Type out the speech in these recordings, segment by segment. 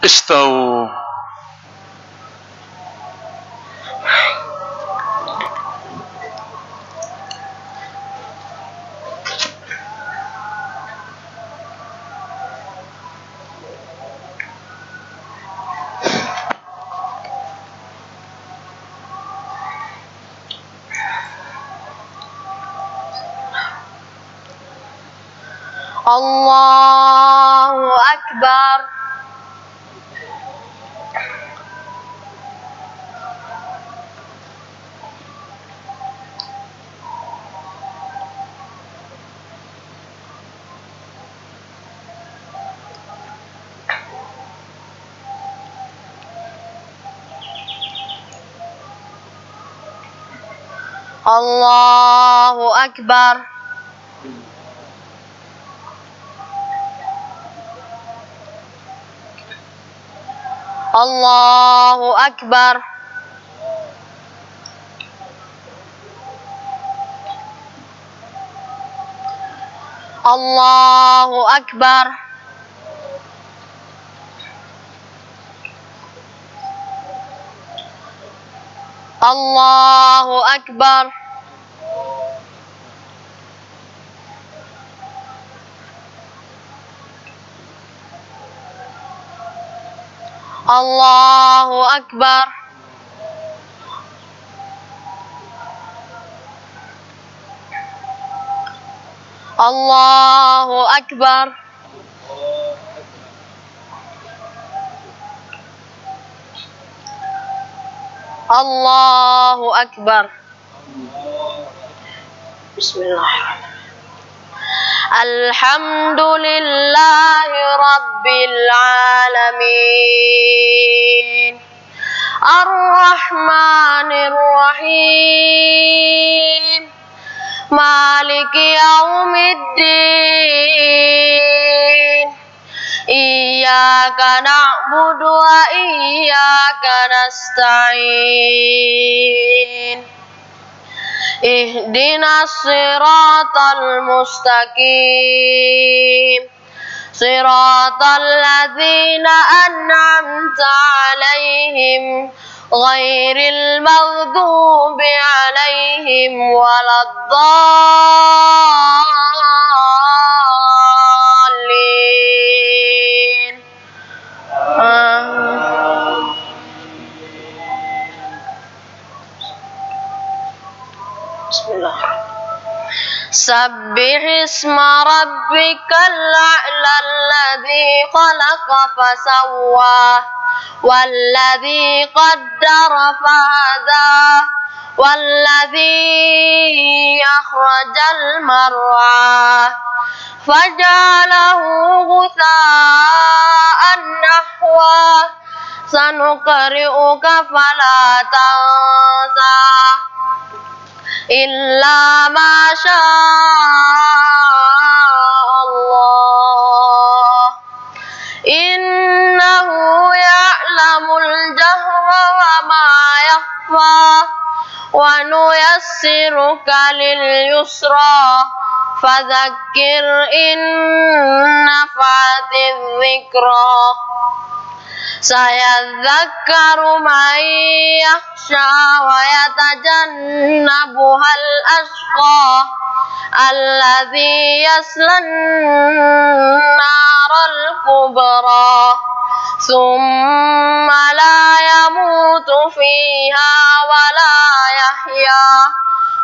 استووا. Allahu Akbar. Allahu Akbar. Allahu Akbar. Allahu Akbar. Allahu Akbar. Allahu Akbar. Allahu Akbar. Allahu Akbar. Bismillahirrahmanirrahim. Alhamdulillahi Rabbil Alamin, Ar-Rahmanir Rahim, Maliki Yaumiddin, Iyyaka na'budu wa iyyaka nasta'in, Ihdinas siratal mustaqim, siratal ladzina an'amta 'alaihim ghairil maghdubi 'alaihim waladdallin. Sabbih isma rabbikal a'la alladhi khalaqa fasawwa walladhi qaddara fahada walladhi akhrajal mar'a faja'alahu ghutha'an nahwa sanuqri'uka fala tansa illa ma Allah, innahu ya'lamul jahra wa ma yakhfa wa nuyassiruka lil yusra fadzakkir in nafa'atiz dzikra sayadzakkaru man yakhsha wa yatajannabuhal ashqa alladzi yaslan naral kubra thumma la yamutu fiha wa la yahya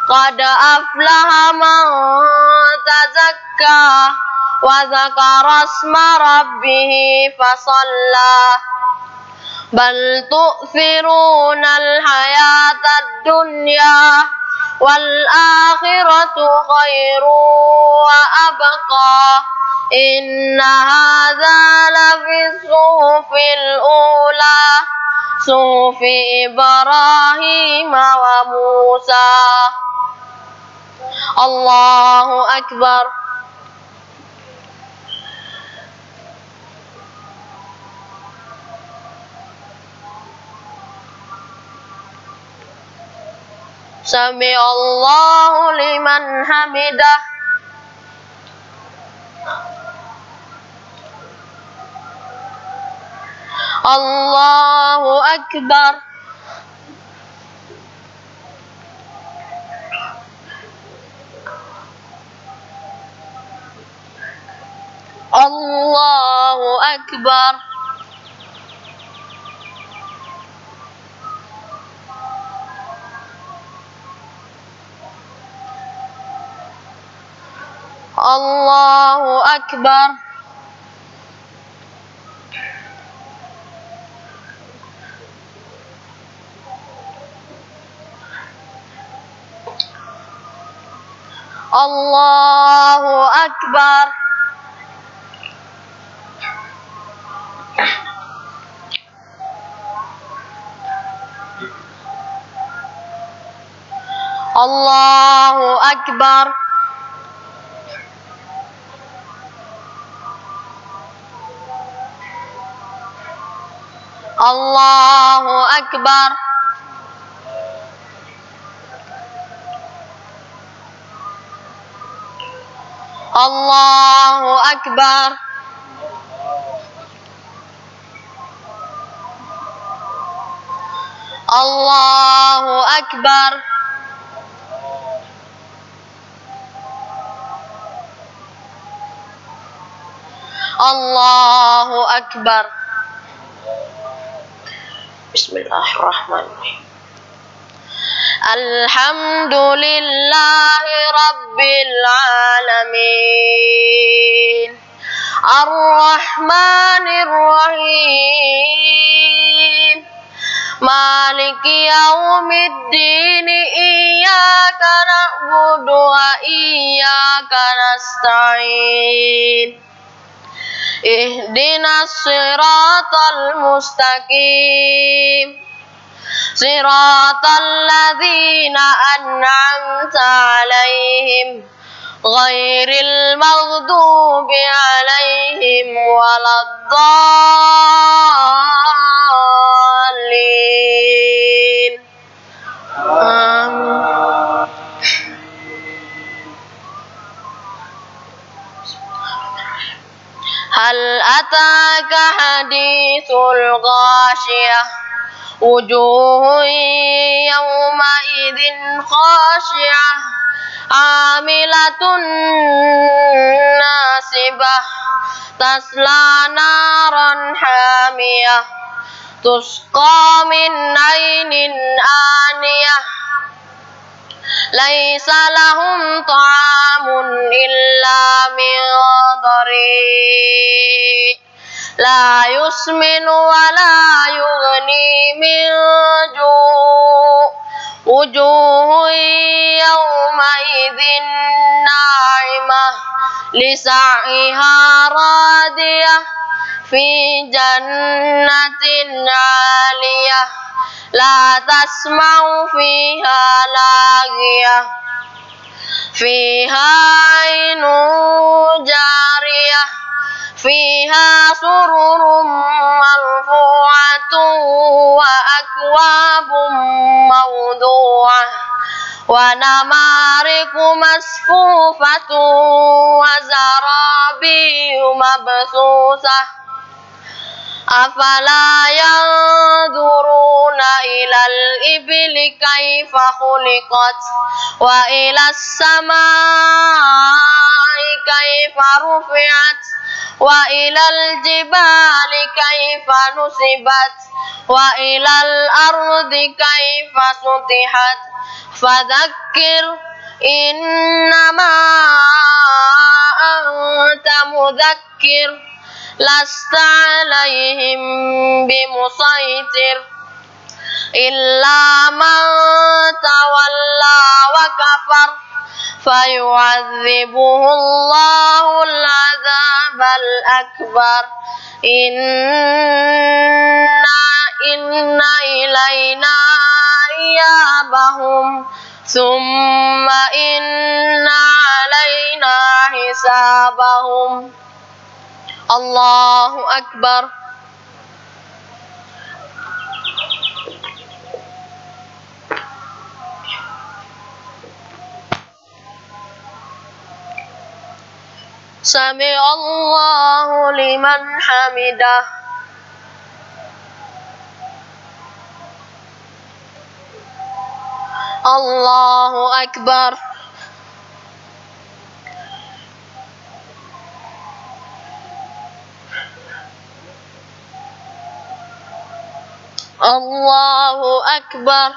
qad aflaha man tazakka wa dzakara asma rabbih fasalla bal tu'thirunal hayatad dunya wal akhiratu khairu wa abqa inna hadza lafis suhufil ula suhufi Ibrahim wa Musa. Allahu Akbar. Sami Allahu liman hamidah. Allahu Akbar. Allahu Akbar. Allahu Akbar. Allahu Akbar. Allahu Akbar. Allahu Akbar. Allahu Akbar. Allahu Akbar. Allahu Akbar. Bismillahirrahmanirrahim. Alhamdulillahi Rabbil Alamin, Ar-Rahmanir Rahim, Maliki Yaumiddin, Iyyaka na'budu wa iyyaka nasta'in, Ihdinas siratal mustaqim, Siratal ladzina an'amta 'alaihim, ghairil maghdubi 'alaihim waladdallin. Amin. Hal ataka hadithul ghashiyah, wujuhun yawma idzin khashi'ah, amilatun nasibah, tasla naran hamiyah, tusqa min ainin aniyah, laisa lahum ta'amun illa min dhari', la yusminu wa la yughni min ju', wujuhun yawma idzin na'imah, lisa'iha radiyah, fi jannatin 'aliyah, la tasma'u fiha laghiyah, fiha 'ainun jariyah, fiha sururun marfu'atun wa akwabun mawdu'ah, wa namariqu masfufatun wa zarabiyu mabsusah, afala yanzuruna ilal ibli kaifa khuliqat, wa ilas samai kaifa rufi'at, wa ilal jibali kaifa nusibat, wa ilal ardi kaifa sutihat, fadzakkir innama anta mudzakkir, lasta 'alaihim bimusaitir, illa man tawalla wa kafar, fayu'adzibuhu Allahul 'adzabal akbar. Inna ilaina iyabahum, thumma inna alaina hisabahum. Allahu Akbar. Sami Allahu liman hamidah. Allahu Akbar. Allahu Akbar.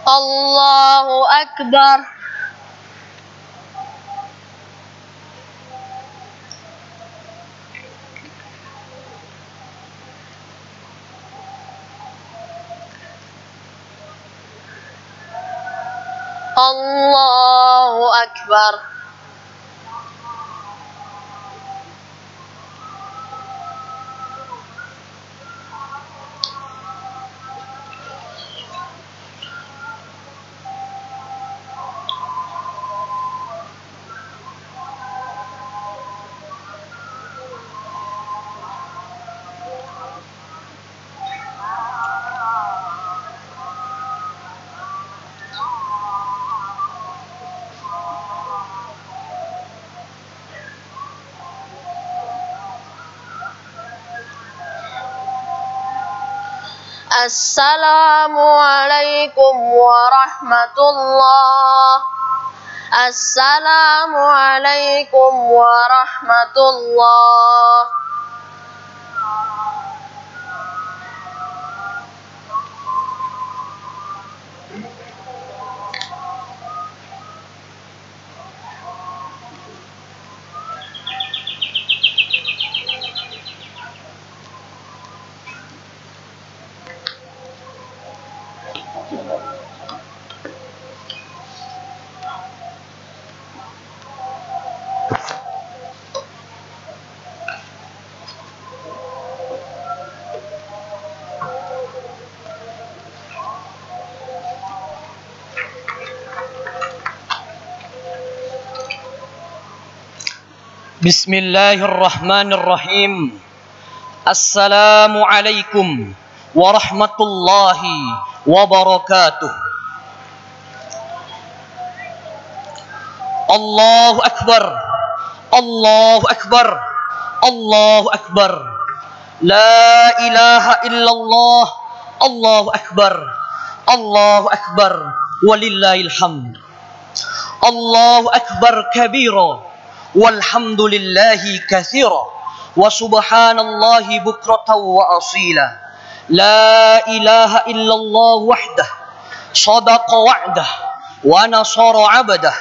Allahu Akbar. Allahu Akbar. Assalamualaikum warahmatullah. Assalamualaikum warahmatullah. Bismillahirrahmanirrahim. Assalamualaikum warahmatullahi wabarakatuh. Allahu Akbar. Allahu Akbar. Allahu Akbar. La ilaha illallah. Allahu Akbar. Allahu Akbar. Walillahil hamd. Allahu Akbar kabira. Walhamdulillahi katsira wa subhanallahi bukratan wa asila. La ilaha illallah wahdah sadaqa wa'dah wa nasara 'abdah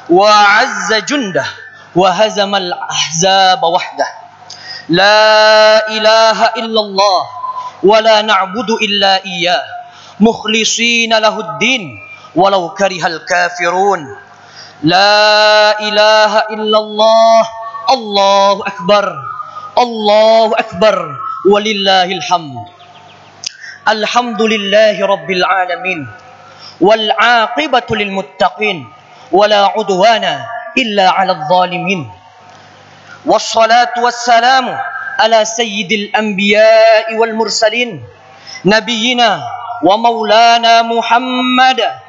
wa 'azza jundah wa hazamal ahzaba wahdah. La ilaha illallah wa la na'budu illa iyyah mukhlishina lahuddin walau karihal kafirun. La ilaha illallah. Allahu Akbar. Allahu Akbar. Walillahil hamd. Alhamdulillahi rabbil alamin. Wal 'aqibatu lil muttaqin. Wala 'udwana illa 'alal zalimin. Wassalatu wassalamu ala sayyidil anbiya'i wal mursalin. Nabiyyina wa maulana Muhammad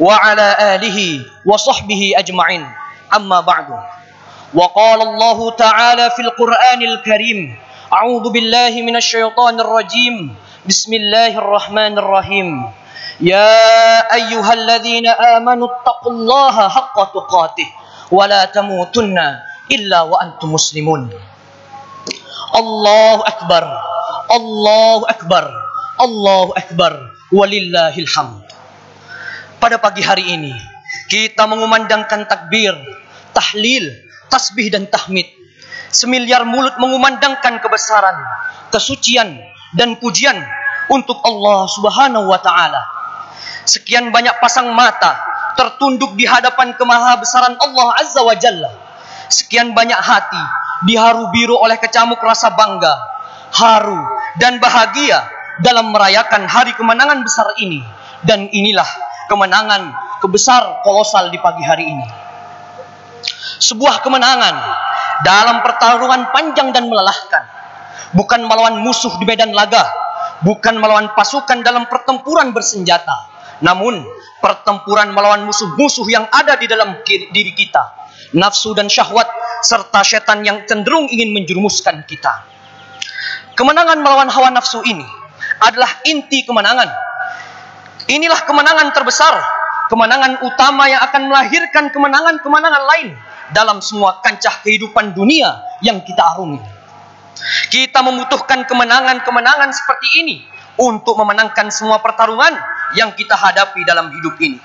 wa ala alihi wa sahbihi ajma'in. Amma ba'du. Wa qala Allah ta'ala fil Qur'anil Karim. A'udzu billahi minasy syaithanir rajim. Bismillahirrahmanirrahim. Ya ayyuhalladzina amanu taqullaha haqqa tuqatih wa la tamutunna illa wa antum muslimun. Allahu Akbar. Allahu Akbar. Allahu Akbar. Walillahil hamd. Pada pagi hari ini kita mengumandangkan takbir, tahlil, tasbih dan tahmid. Semiliar mulut mengumandangkan kebesaran, kesucian dan pujian untuk Allah Subhanahu wa taala. Sekian banyak pasang mata tertunduk di hadapan kemahabesaran Allah Azza wa Jalla. Sekian banyak hati diharu biru oleh kecamuk rasa bangga, haru dan bahagia dalam merayakan hari kemenangan besar ini. Dan inilah kemenangan kebesar kolosal di pagi hari ini. Sebuah kemenangan dalam pertarungan panjang dan melelahkan. Bukan melawan musuh di medan laga, bukan melawan pasukan dalam pertempuran bersenjata, namun pertempuran melawan musuh-musuh yang ada di dalam diri kita. Nafsu dan syahwat serta setan yang cenderung ingin menjerumuskan kita. Kemenangan melawan hawa nafsu ini adalah inti kemenangan. Inilah kemenangan terbesar, kemenangan utama yang akan melahirkan kemenangan-kemenangan lain dalam semua kancah kehidupan dunia yang kita arungi. Kita membutuhkan kemenangan-kemenangan seperti ini untuk memenangkan semua pertarungan yang kita hadapi dalam hidup ini.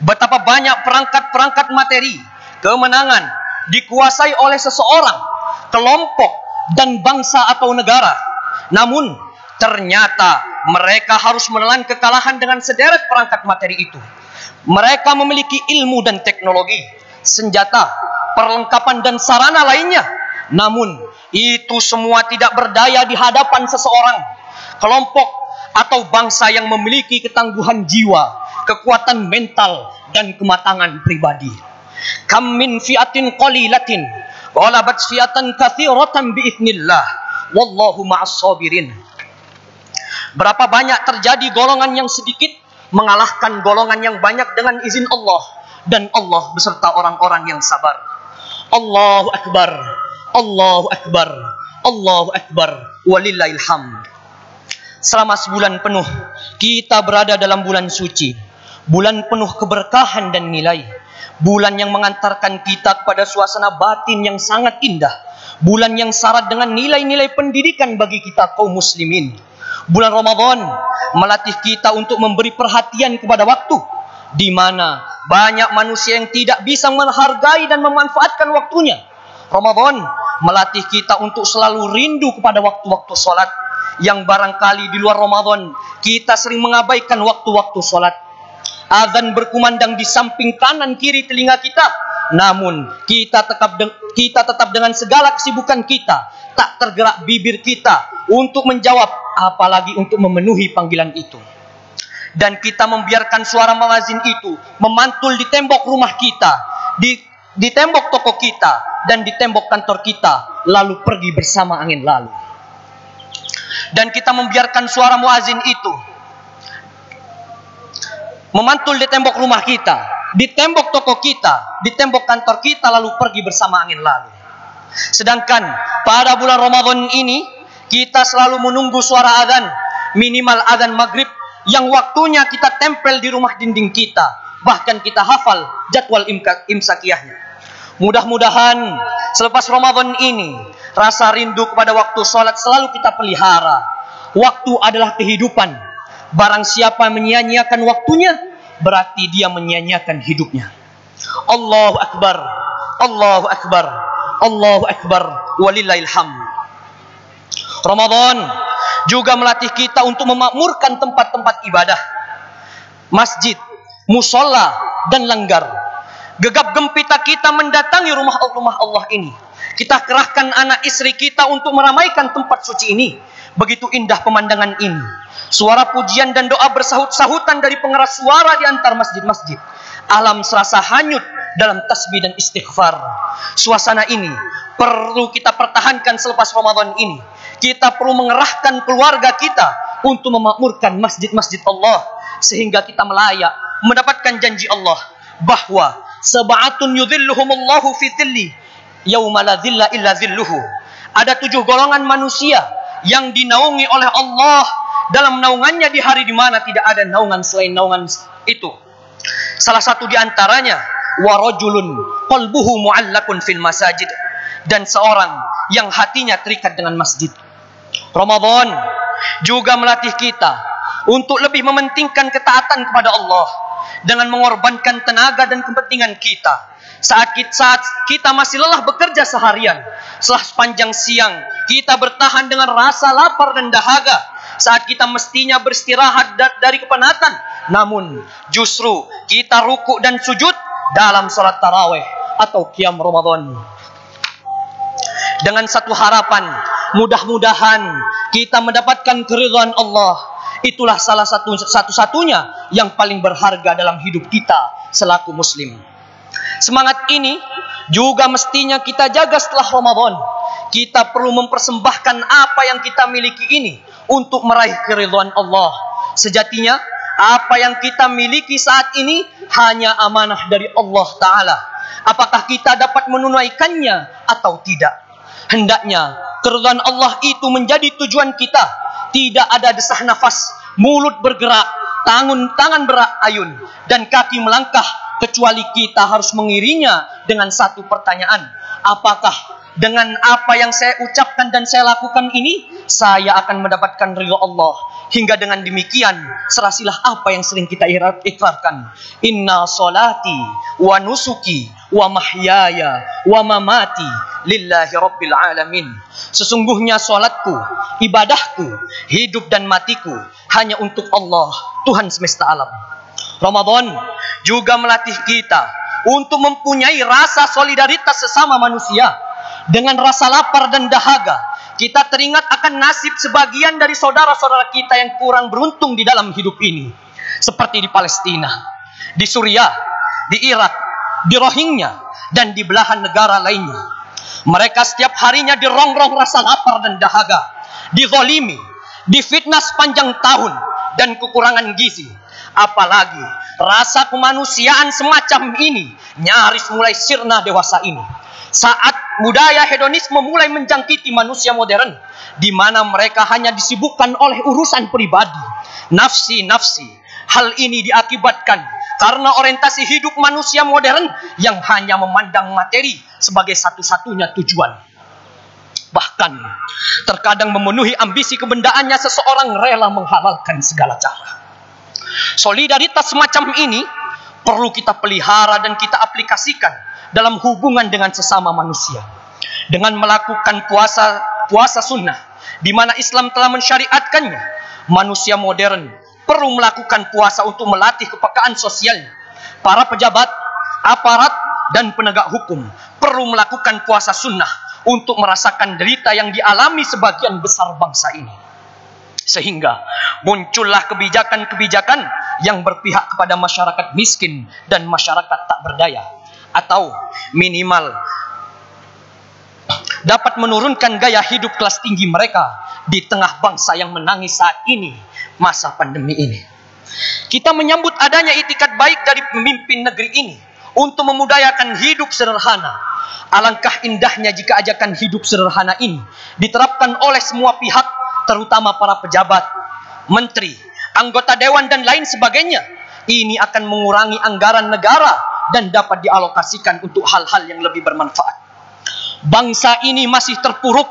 Betapa banyak perangkat-perangkat materi kemenangan dikuasai oleh seseorang, kelompok, dan bangsa atau negara. Namun, ternyata mereka harus menelan kekalahan dengan sederet perangkat materi itu. Mereka memiliki ilmu dan teknologi, senjata, perlengkapan, dan sarana lainnya. Namun, itu semua tidak berdaya di hadapan seseorang, kelompok, atau bangsa yang memiliki ketangguhan jiwa, kekuatan mental, dan kematangan pribadi. Kam min fi'atin qalilatin ghalabat fi'atan katsiratan bi'idznillah wallahu ma'as sabirin. Berapa banyak terjadi golongan yang sedikit mengalahkan golongan yang banyak dengan izin Allah, dan Allah beserta orang-orang yang sabar. Allahu akbar, Allahu akbar, Allahu akbar, walillahil hamd. Selama sebulan penuh kita berada dalam bulan suci, bulan penuh keberkahan dan nilai, bulan yang mengantarkan kita kepada suasana batin yang sangat indah, bulan yang syarat dengan nilai-nilai pendidikan bagi kita kaum muslimin. Bulan Ramadan melatih kita untuk memberi perhatian kepada waktu, di mana banyak manusia yang tidak bisa menghargai dan memanfaatkan waktunya. Ramadan melatih kita untuk selalu rindu kepada waktu-waktu sholat, yang barangkali di luar Ramadan kita sering mengabaikan waktu-waktu sholat. Azan berkumandang di samping kanan kiri telinga kita, namun kita tetap dengan segala kesibukan kita, tak tergerak bibir kita untuk menjawab, apalagi untuk memenuhi panggilan itu. Dan kita membiarkan suara muazin itu memantul di tembok rumah kita, di tembok toko kita, dan di tembok kantor kita, lalu pergi bersama angin lalu. Dan kita membiarkan suara muazin itu memantul di tembok rumah kita, di tembok toko kita, di tembok kantor kita, lalu pergi bersama angin lalu. Sedangkan pada bulan Ramadan ini kita selalu menunggu suara azan, minimal azan maghrib, yang waktunya kita tempel di rumah dinding kita, bahkan kita hafal jadwal imsakiyahnya. Mudah-mudahan selepas Ramadan ini rasa rindu kepada waktu sholat selalu kita pelihara. Waktu adalah kehidupan. Barang siapa menyia-nyiakan waktunya, berarti dia menyia-nyiakan hidupnya. Allahu akbar, Allahu akbar, Allahu akbar, walillahil hamd. Ramadan juga melatih kita untuk memakmurkan tempat-tempat ibadah, masjid, musola, dan langgar. Gegap gempita kita mendatangi rumah Allah ini. Kita kerahkan anak istri kita untuk meramaikan tempat suci ini. Begitu indah pemandangan ini. Suara pujian dan doa bersahut-sahutan dari pengeras suara di antar masjid-masjid. Alam serasa hanyut dalam tasbih dan istighfar. Suasana ini perlu kita pertahankan selepas Ramadan ini. Kita perlu mengerahkan keluarga kita untuk memakmurkan masjid-masjid Allah, sehingga kita melayak mendapatkan janji Allah bahwa sab'atun yudhilluhumullahu fi dhilli yauma la dhilla illa dhilluhu. Ada 7 golongan manusia yang dinaungi oleh Allah dalam naungannya di hari di mana tidak ada naungan selain naungan itu. Salah satu di antaranya wa rajulun qalbuhu mu'allaqun fil masajid, dan seorang yang hatinya terikat dengan masjid. Ramadan juga melatih kita untuk lebih mementingkan ketaatan kepada Allah dengan mengorbankan tenaga dan kepentingan kita. Saat kita masih lelah bekerja seharian, setelah sepanjang siang kita bertahan dengan rasa lapar dan dahaga, saat kita mestinya beristirahat dari kepenatan, namun justru kita rukuk dan sujud dalam salat tarawih atau qiyam Ramadan. Dengan satu harapan, mudah-mudahan kita mendapatkan keridhaan Allah. Itulah salah satu-satunya yang paling berharga dalam hidup kita selaku muslim. Semangat ini juga mestinya kita jaga setelah Ramadan. Kita perlu mempersembahkan apa yang kita miliki ini untuk meraih keridhaan Allah. Sejatinya apa yang kita miliki saat ini hanya amanah dari Allah Ta'ala. apakah kita dapat menunaikannya atau tidak. Hendaknya keridhaan Allah itu menjadi tujuan kita. Tidak ada desah nafas, mulut bergerak, tangan berayun, dan kaki melangkah, kecuali kita harus mengiringinya dengan satu pertanyaan. Apakah dengan apa yang saya ucapkan dan saya lakukan ini, saya akan mendapatkan ridha Allah? Hingga dengan demikian, serasilah apa yang sering kita ikrarkan. Inna solati wa nusuki wa mahyaya wa mamati lillahi rabbil alamin. Sesungguhnya solatku, ibadahku, hidup dan matiku hanya untuk Allah, Tuhan semesta alam. Ramadan juga melatih kita untuk mempunyai rasa solidaritas sesama manusia. Dengan rasa lapar dan dahaga, kita teringat akan nasib sebagian dari saudara-saudara kita yang kurang beruntung di dalam hidup ini. Seperti di Palestina, di Suriah, di Irak, di Rohingya, dan di belahan negara lainnya. Mereka setiap harinya dirongrong rasa lapar dan dahaga, dizolimi, difitnah sepanjang tahun, dan kekurangan gizi. Apalagi rasa kemanusiaan semacam ini nyaris mulai sirna dewasa ini. Saat budaya hedonisme mulai menjangkiti manusia modern, di mana mereka hanya disibukkan oleh urusan pribadi, nafsi. Hal ini diakibatkan karena orientasi hidup manusia modern yang hanya memandang materi sebagai satu-satunya tujuan. Bahkan terkadang memenuhi ambisi kebendaannya, seseorang rela menghalalkan segala cara. Solidaritas semacam ini perlu kita pelihara dan kita aplikasikan dalam hubungan dengan sesama manusia. Dengan melakukan puasa sunnah, di mana Islam telah mensyariatkannya, manusia modern perlu melakukan puasa untuk melatih kepekaan sosialnya. Para pejabat, aparat, dan penegak hukum perlu melakukan puasa sunnah untuk merasakan derita yang dialami sebagian besar bangsa ini. Sehingga muncullah kebijakan-kebijakan yang berpihak kepada masyarakat miskin dan masyarakat tak berdaya, atau minimal dapat menurunkan gaya hidup kelas tinggi mereka di tengah bangsa yang menangis saat ini, masa pandemi ini. Kita menyambut adanya itikat baik dari pemimpin negeri ini untuk memudayakan hidup sederhana. Alangkah indahnya jika ajakan hidup sederhana ini diterapkan oleh semua pihak, terutama para pejabat, menteri, anggota dewan, dan lain sebagainya. Ini akan mengurangi anggaran negara dan dapat dialokasikan untuk hal-hal yang lebih bermanfaat. Bangsa ini masih terpuruk,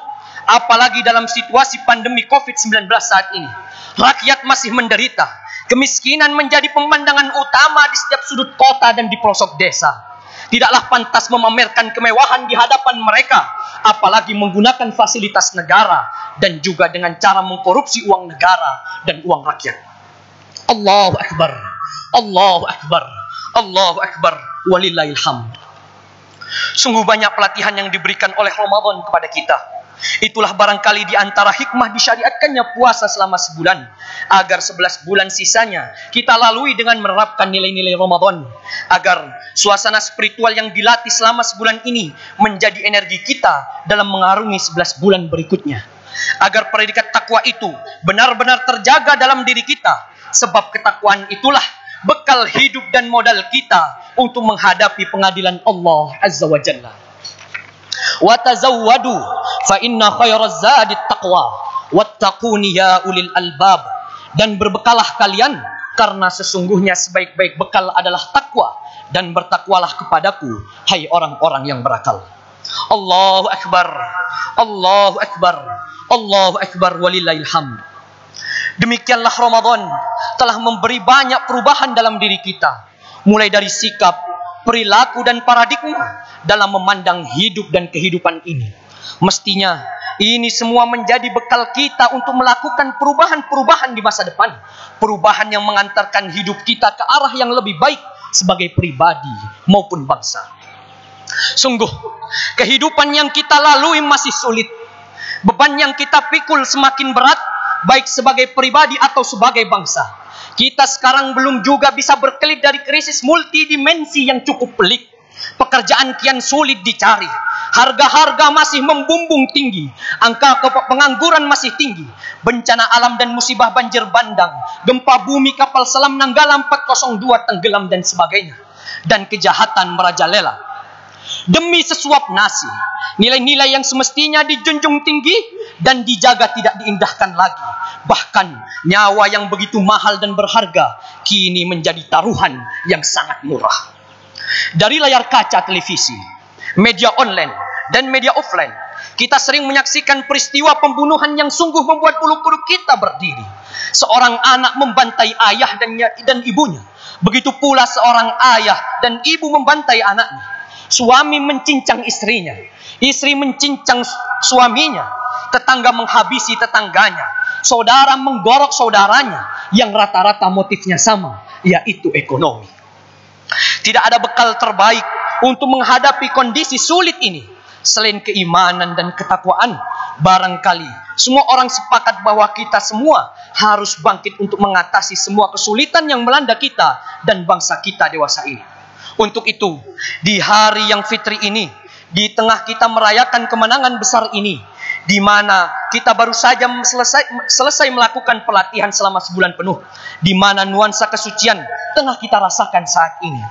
apalagi dalam situasi pandemi COVID-19 saat ini. Rakyat masih menderita. Kemiskinan menjadi pemandangan utama di setiap sudut kota dan di pelosok desa. Tidaklah pantas memamerkan kemewahan di hadapan mereka, apalagi menggunakan fasilitas negara dan juga dengan cara mengkorupsi uang negara dan uang rakyat. Allahu Akbar, Allahu Akbar, Allahu Akbar, walillahil hamd. Sungguh banyak pelatihan yang diberikan oleh Ramadan kepada kita. Itulah barangkali di antara hikmah disyariatkannya puasa selama sebulan, agar 11 bulan sisanya kita lalui dengan menerapkan nilai-nilai Ramadan, agar suasana spiritual yang dilatih selama sebulan ini menjadi energi kita dalam mengarungi 11 bulan berikutnya, agar predikat takwa itu benar-benar terjaga dalam diri kita, sebab ketakwaan itulah bekal hidup dan modal kita untuk menghadapi pengadilan Allah Azza wa Jalla. Wa tazawwadu fa inna khairaz zadi taqwa wattaquni ya ulil albab. Dan berbekalah kalian, karena sesungguhnya sebaik-baik bekal adalah takwa, dan bertakwalah kepadaku, hai orang-orang yang berakal. Allahu Akbar, Allahu Akbar, Allahu Akbar, walillahil hamd. Demikianlah Ramadan telah memberi banyak perubahan dalam diri kita, mulai dari sikap, perilaku, dan paradigma dalam memandang hidup dan kehidupan ini. Mestinya ini semua menjadi bekal kita untuk melakukan perubahan-perubahan di masa depan, perubahan yang mengantarkan hidup kita ke arah yang lebih baik sebagai pribadi maupun bangsa. Sungguh kehidupan yang kita lalui masih sulit, beban yang kita pikul semakin berat, baik sebagai pribadi atau sebagai bangsa. Kita sekarang belum juga bisa berkelit dari krisis multidimensi yang cukup pelik. Pekerjaan kian sulit dicari, harga-harga masih membumbung tinggi, angka pengangguran masih tinggi, bencana alam dan musibah banjir bandang, gempa bumi, kapal selam Nanggala 402 tenggelam dan sebagainya, dan kejahatan merajalela. demi sesuap nasi. Nilai-nilai yang semestinya dijunjung tinggi dan dijaga tidak diindahkan lagi. Bahkan nyawa yang begitu mahal dan berharga kini menjadi taruhan yang sangat murah. Dari layar kaca televisi, media online, dan media offline, kita sering menyaksikan peristiwa pembunuhan yang sungguh membuat bulu kuduk kita berdiri. Seorang anak membantai ayah dan ibunya. Begitu pula seorang ayah dan ibu membantai anaknya. Suami mencincang istrinya, istri mencincang suaminya, tetangga menghabisi tetangganya, saudara menggorok saudaranya, yang rata-rata motifnya sama, yaitu ekonomi. Tidak ada bekal terbaik untuk menghadapi kondisi sulit ini selain keimanan dan ketakwaan. Barangkali semua orang sepakat bahwa kita semua harus bangkit untuk mengatasi semua kesulitan yang melanda kita dan bangsa kita dewasa ini. Untuk itu, di hari yang fitri ini, di tengah kita merayakan kemenangan besar ini, di mana kita baru saja selesai melakukan pelatihan selama sebulan penuh, di mana nuansa kesucian tengah kita rasakan saat ini,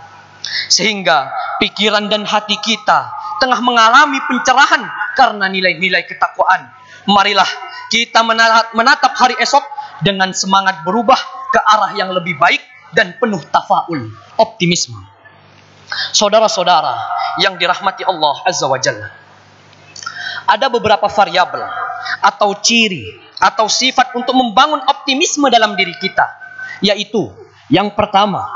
sehingga pikiran dan hati kita tengah mengalami pencerahan karena nilai-nilai ketakwaan. Marilah kita menatap hari esok dengan semangat berubah ke arah yang lebih baik dan penuh tafaul, optimisme. Saudara-saudara yang dirahmati Allah Azza wa Jalla, ada beberapa variabel atau ciri atau sifat untuk membangun optimisme dalam diri kita, yaitu yang pertama,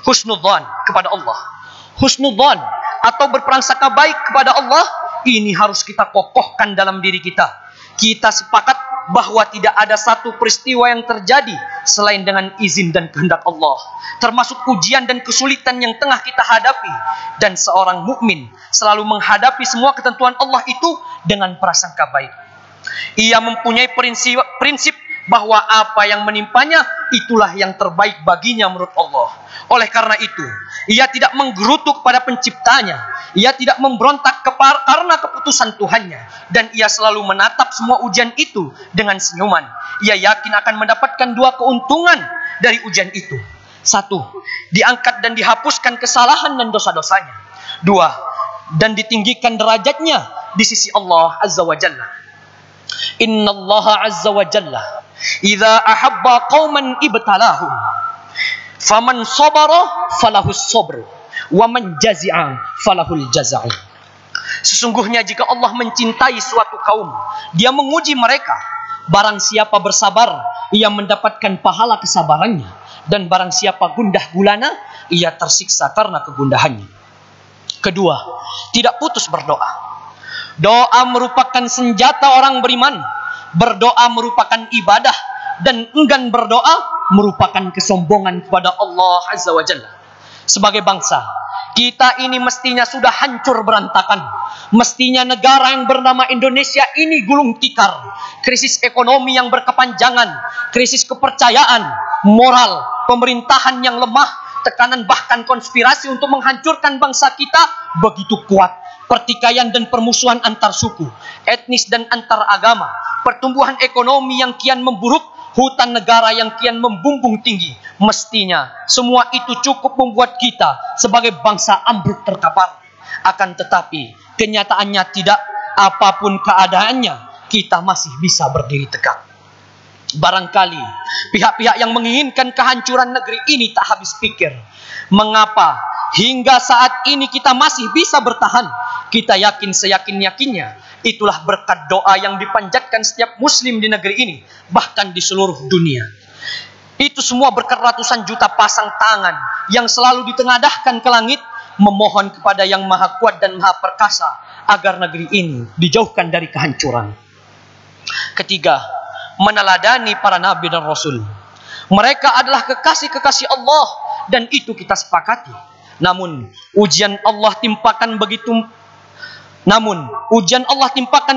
husnudzan kepada Allah. Husnudzan atau berprasangka baik kepada Allah, ini harus kita kokohkan dalam diri kita. Kita sepakat bahwa tidak ada satu peristiwa yang terjadi selain dengan izin dan kehendak Allah, termasuk ujian dan kesulitan yang tengah kita hadapi. Dan seorang mukmin selalu menghadapi semua ketentuan Allah itu dengan prasangka baik. Ia mempunyai prinsip bahwa apa yang menimpanya itulah yang terbaik baginya menurut Allah. Oleh karena itu, ia tidak menggerutu kepada penciptanya, ia tidak memberontak karena keputusan Tuhannya, dan ia selalu menatap semua ujian itu dengan senyuman. Ia yakin akan mendapatkan dua keuntungan dari ujian itu. Satu, diangkat dan dihapuskan kesalahan dan dosa-dosanya. Dua, dan ditinggikan derajatnya di sisi Allah Azza wa Jalla. Innallaha Azza wa Jalla idza ahabba qauman ibtalahum faman sabara falahus sabru wa man jazi'a falahul jaza'u. Sesungguhnya jika Allah mencintai suatu kaum, dia menguji mereka. Barang siapa bersabar, ia mendapatkan pahala kesabarannya, dan barang siapa gundah gulana, ia tersiksa karena kegundahannya. Kedua, tidak putus berdoa. Doa merupakan senjata orang beriman. Berdoa merupakan ibadah, dan enggan berdoa merupakan kesombongan kepada Allah Azza wa Jalla. Sebagai bangsa, kita ini mestinya sudah hancur berantakan. Mestinya negara yang bernama Indonesia ini gulung tikar. Krisis ekonomi yang berkepanjangan, krisis kepercayaan, moral, pemerintahan yang lemah, tekanan bahkan konspirasi untuk menghancurkan bangsa kita begitu kuat. Pertikaian dan permusuhan antar suku, etnis dan antar agama, pertumbuhan ekonomi yang kian memburuk, hutan negara yang kian membumbung tinggi. Mestinya semua itu cukup membuat kita sebagai bangsa ambruk terkapar. Akan tetapi kenyataannya tidak. Apapun keadaannya, kita masih bisa berdiri tegak. Barangkali pihak-pihak yang menginginkan kehancuran negeri ini tak habis pikir, mengapa hingga saat ini kita masih bisa bertahan. Kita yakin seyakin-yakinnya itulah berkat doa yang dipanjatkan setiap muslim di negeri ini, bahkan di seluruh dunia. Itu semua berkat ratusan juta pasang tangan yang selalu ditengadahkan ke langit, memohon kepada yang maha kuat dan maha perkasa agar negeri ini dijauhkan dari kehancuran. Ketiga, meneladani para nabi dan rasul. Mereka adalah kekasih-kekasih Allah, dan itu kita sepakati. Namun ujian Allah timpakan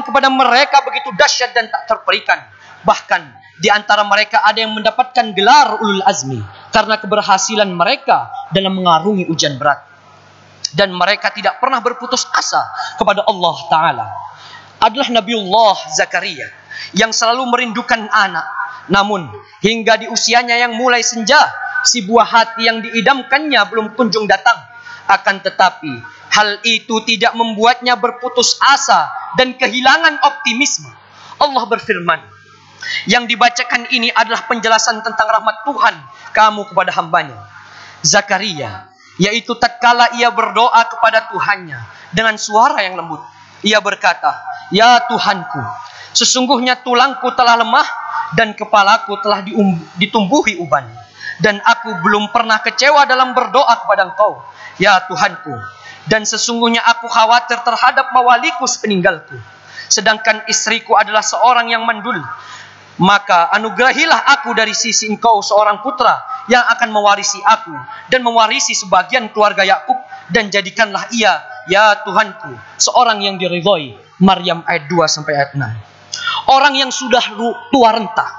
kepada mereka begitu dahsyat dan tak terperikan. Bahkan di antara mereka ada yang mendapatkan gelar ulul azmi karena keberhasilan mereka dalam mengarungi ujian berat. Dan mereka tidak pernah berputus asa kepada Allah Ta'ala. Adalah Nabiullah Zakaria yang selalu merindukan anak. Namun hingga di usianya yang mulai senja, si buah hati yang diidamkannya belum kunjung datang. Akan tetapi hal itu tidak membuatnya berputus asa dan kehilangan optimisme. Allah berfirman, yang dibacakan ini adalah penjelasan tentang rahmat Tuhan kamu kepada hambanya. Zakaria, yaitu tatkala ia berdoa kepada Tuhannya dengan suara yang lembut, ia berkata, ya Tuhanku, sesungguhnya tulangku telah lemah dan kepalaku telah ditumbuhi uban, dan aku belum pernah kecewa dalam berdoa kepada Engkau, ya Tuhanku. Dan sesungguhnya aku khawatir terhadap mawaliku sepeninggalku, sedangkan istriku adalah seorang yang mandul. Maka anugerahilah aku dari sisi Engkau seorang putra yang akan mewarisi aku dan mewarisi sebagian keluarga Yakub, dan jadikanlah ia, ya Tuhanku, seorang yang diridhoi. Maryam ayat 2 sampai ayat 6. Orang yang sudah tua renta,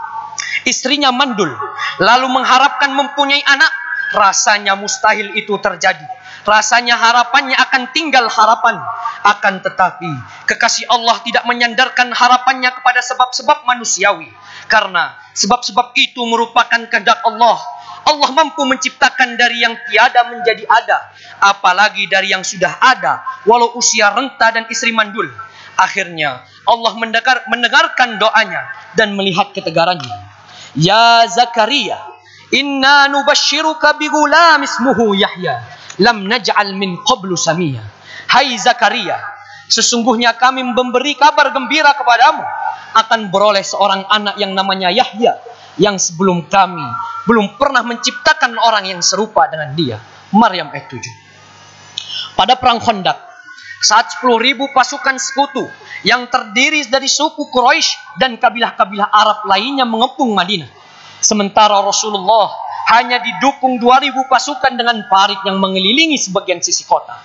istrinya mandul, lalu mengharapkan mempunyai anak, rasanya mustahil itu terjadi. Rasanya harapannya akan tinggal harapan. Akan tetapi kekasih Allah tidak menyandarkan harapannya kepada sebab-sebab manusiawi, karena sebab-sebab itu merupakan kehendak Allah. Allah mampu menciptakan dari yang tiada menjadi ada, apalagi dari yang sudah ada walau usia renta dan istri mandul. Akhirnya Allah mendengarkan doanya dan melihat ketegarannya. Ya Zakaria, inna nubashiruka bigulam ismuhu Yahya lam naj'al min qablu samia. Hai Zakaria, sesungguhnya kami memberi kabar gembira kepadamu akan beroleh seorang anak yang namanya Yahya, yang sebelum kami belum pernah menciptakan orang yang serupa dengan dia. Maryam ayat 7. Pada perang Khandaq, saat 10.000 pasukan sekutu yang terdiri dari suku Quraisy dan kabilah-kabilah Arab lainnya mengepung Madinah, sementara Rasulullah hanya didukung 2.000 pasukan dengan parit yang mengelilingi sebagian sisi kota.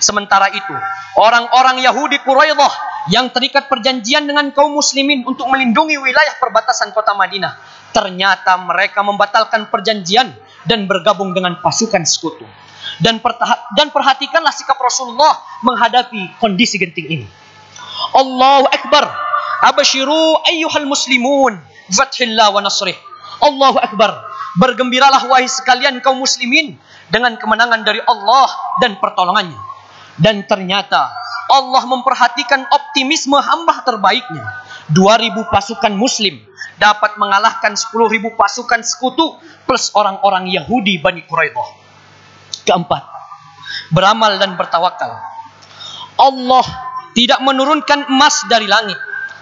Sementara itu, orang-orang Yahudi Quraidah yang terikat perjanjian dengan kaum muslimin untuk melindungi wilayah perbatasan kota Madinah, ternyata mereka membatalkan perjanjian dan bergabung dengan pasukan sekutu. Dan perhatikanlah sikap Rasulullah menghadapi kondisi genting ini. Allahu Akbar, abashiru ayyuhal muslimun fathillah wa nasrih. Allahu Akbar, bergembiralah wahai sekalian kaum muslimin dengan kemenangan dari Allah dan pertolongannya. Dan ternyata Allah memperhatikan optimisme hamba terbaiknya. 2.000 pasukan muslim dapat mengalahkan 10.000 pasukan sekutu plus orang-orang Yahudi Bani Quraidah. Keempat, beramal dan bertawakal. Allah tidak menurunkan emas dari langit.